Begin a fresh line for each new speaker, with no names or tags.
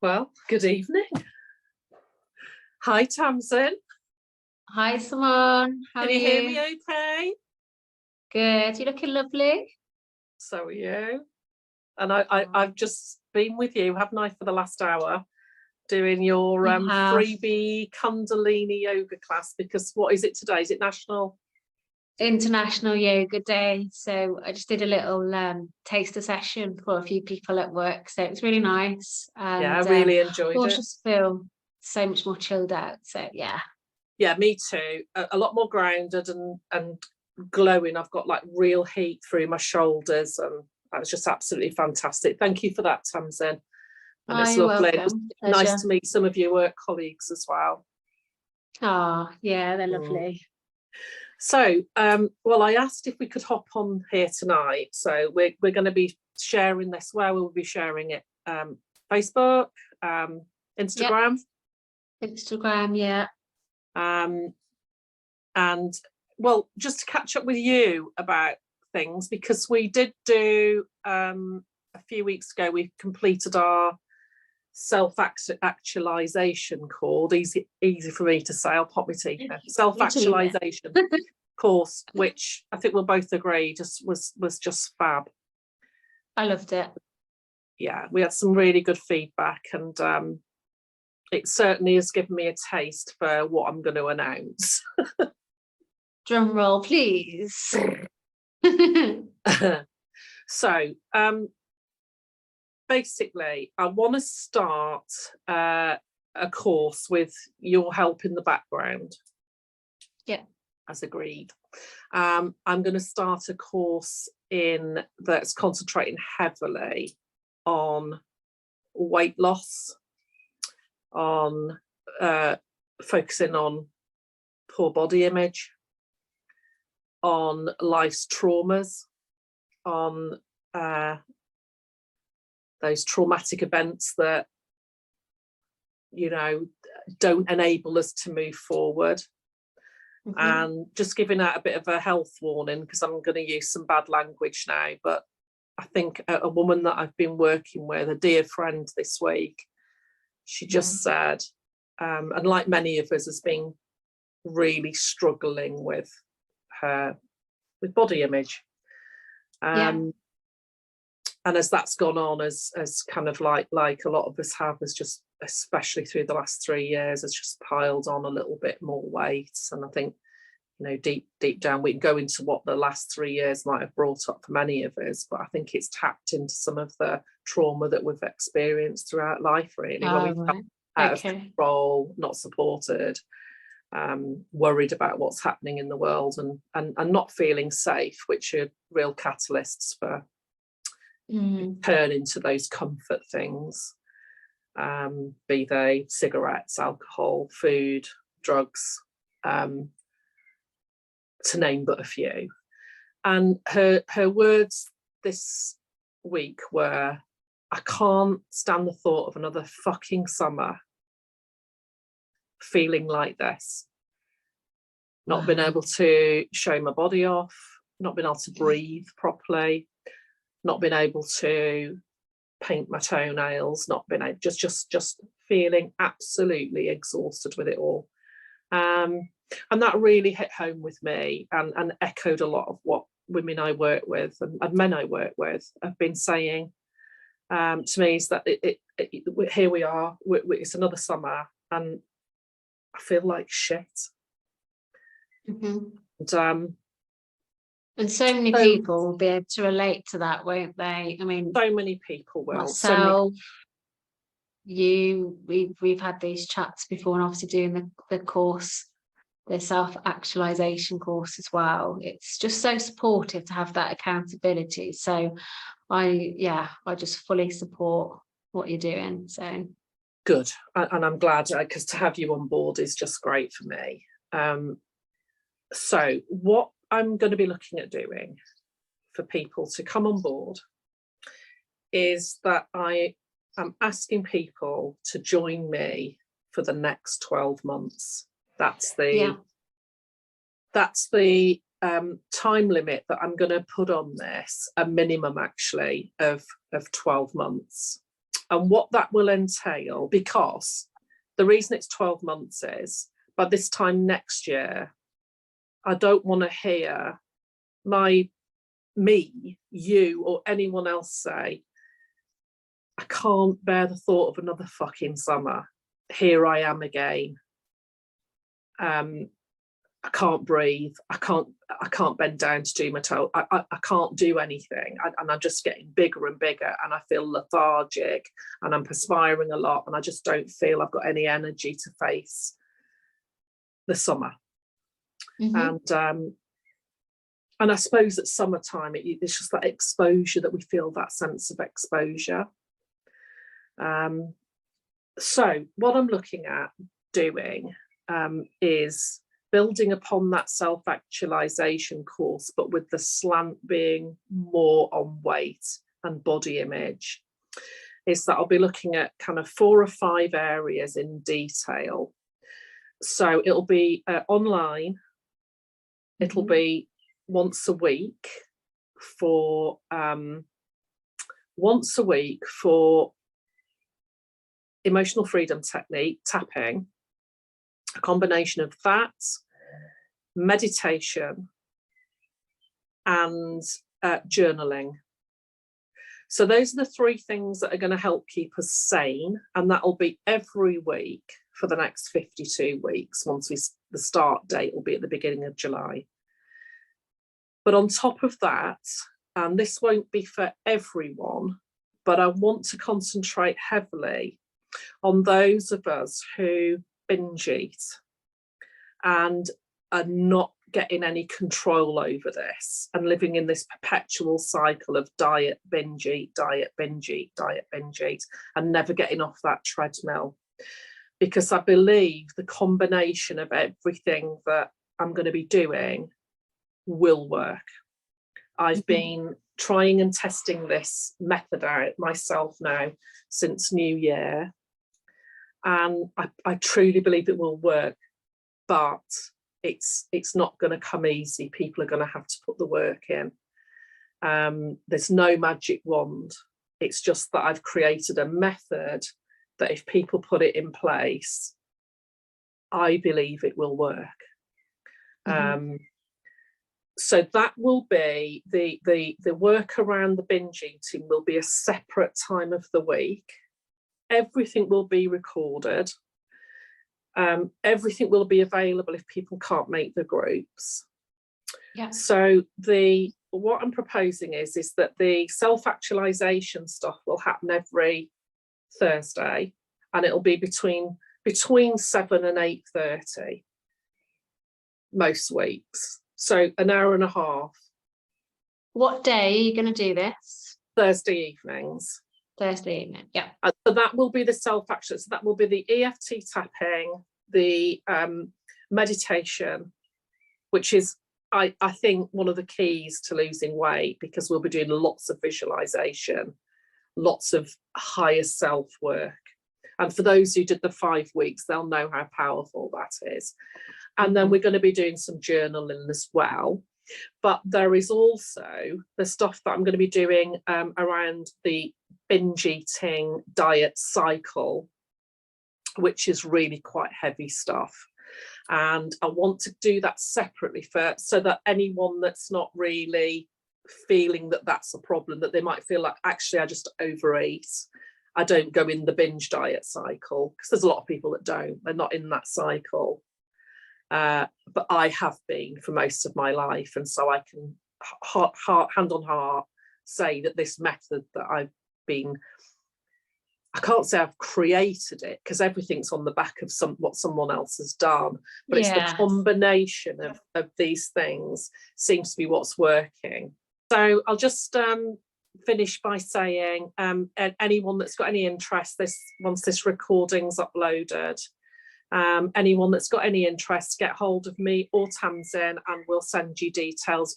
Well, good evening. Hi, Tamsin.
Hi, Cymone. How are you?
Can you hear me okay?
Good. You're looking lovely.
So are you. And I've just been with you, haven't I, for the last hour, doing your freebie Kundalini Yoga class, because what is it today? Is it
International Yoga Day. So I just did a little taster session for a few people at work. So it's really nice. And,
yeah, I really enjoyed it.
I just feel so much more chilled out. So yeah.
Yeah, me too. A lot more grounded and glowing. I've got like real heat through my shoulders, and that was just absolutely fantastic. Thank you for that, Tamsin. And it's lovely. Nice to meet some of your work colleagues as well.
Oh, yeah, they're lovely.
So, well, I asked if we could hop on here tonight. So we're going to be sharing this. Where we'll be sharing it? Facebook, Instagram.
Yep. Instagram, yeah.
And well, just to catch up with you about things, because we did do a few weeks ago, we completed our self-actualization course. Easy for me to say, I'll pop my teeth there. Self-actualization course, which I think we'll both agree just was just fab.
I loved it.
Yeah, we had some really good feedback, and it certainly has given me a taste for what I'm going to announce.
Drum roll, please.
So basically, I want to start a course with your help in the background.
Yeah.
As agreed. I'm going to start a course that's concentrating heavily on weight loss, on focusing on poor body image, on life's traumas, on those traumatic events that, don't enable us to move forward. And just giving out a bit of a health warning, because I'm going to use some bad language now, but I think a woman that I've been working with, a dear friend this week, she just said, and like many of us, has been really struggling with body image. And as that's gone on, as kind of like a lot of us have, has just, especially through the last 3 years, has just piled on a little bit more weight. And I think, deep down, we can go into what the last 3 years might have brought up for many of us, but I think it's tapped into some of the trauma that we've experienced throughout life, really, when we've felt out of control, not supported, worried about what's happening in the world, and not feeling safe, which are real catalysts for turning to those comfort things, be they cigarettes, alcohol, food, drugs, to name but a few. And her words this week were, I can't stand the thought of another fucking summer feeling like this. Not being able to show my body off, not being able to breathe properly, not being able to paint my toenails, not being able, just feeling absolutely exhausted with it all. And that really hit home with me, and echoed a lot of what women I work with and men I work with have been saying to me, is that here we are, it's another summer, and I feel like shit.
And so many people will be able to relate to that, won't they? I mean,
so many people will.
Myself, we've had these chats before, and obviously doing the course, the self-actualization course as well. It's just so supportive to have that accountability. So I just fully support what you're doing. So
good, and I'm glad, because to have you on board is just great for me. So what I'm going to be looking at doing for people to come on board is that I am asking people to join me for the next 12 months. That's the time limit that I'm going to put on this, a minimum actually of 12 months. And what that will entail, because the reason it's 12 months is, by this time next year, I don't want to hear me, you, or anyone else say, I can't bear the thought of another fucking summer. Here I am again. I can't breathe. I can't bend down to do my toe. I can't do anything. And I'm just getting bigger and bigger, and I feel lethargic, and I'm perspiring a lot, and I just don't feel I've got any energy to face the summer. And I suppose at summertime, it's just that exposure that we feel, that sense of exposure. So what I'm looking at doing is building upon that self-actualization course, but with the slant being more on weight and body image, is that I'll be looking at kind of 4 or 5 areas in detail. So it'll be online. It'll be once a week for emotional freedom technique, tapping, a combination of that, meditation, and journaling. So those are the 3 things that are going to help keep us sane, and that'll be every week for the next 52 weeks. The start date will be at the beginning of July. But on top of that, and this won't be for everyone, but I want to concentrate heavily on those of us who binge eat and are not getting any control over this, and living in this perpetual cycle of diet, binge eat, diet, binge eat, diet, binge eat, and never getting off that treadmill. Because I believe the combination of everything that I'm going to be doing will work. I've been trying and testing this method out myself now since New Year, and I truly believe it will work, but it's not going to come easy. People are going to have to put the work in. There's no magic wand. It's just that I've created a method that if people put it in place, I believe it will work. So that will be the work around the binge eating will be a separate time of the week. Everything will be recorded. Everything will be available if people can't make the groups.
Yeah.
So what I'm proposing is that the self-actualization stuff will happen every Thursday, and it'll be between 7 and 8:30 most weeks. So an hour and a half.
What day are you going to do this?
Thursday evenings.
Thursday evening, yeah.
So that will be the self-action. So that will be the EFT tapping, the meditation, which is, I think, one of the keys to losing weight, because we'll be doing lots of visualization, lots of higher self work. And for those who did the 5 weeks, they'll know how powerful that is. And then we're going to be doing some journaling as well. But there is also the stuff that I'm going to be doing around the binge eating diet cycle, which is really quite heavy stuff. And I want to do that separately so that anyone that's not really feeling that that's a problem, that they might feel like, actually, I just overeat. I don't go in the binge diet cycle, because there's a lot of people that don't. They're not in that cycle. But I have been for most of my life. And so I can hand on heart say that this method that I've been, I can't say I've created it, because everything's on the back of what someone else has done. But it's the combination of these things seems to be what's working. So I'll just finish by saying anyone that's got any interest, once this recording's uploaded, anyone that's got any interest, get hold of me or Tamsin, and we'll send you details.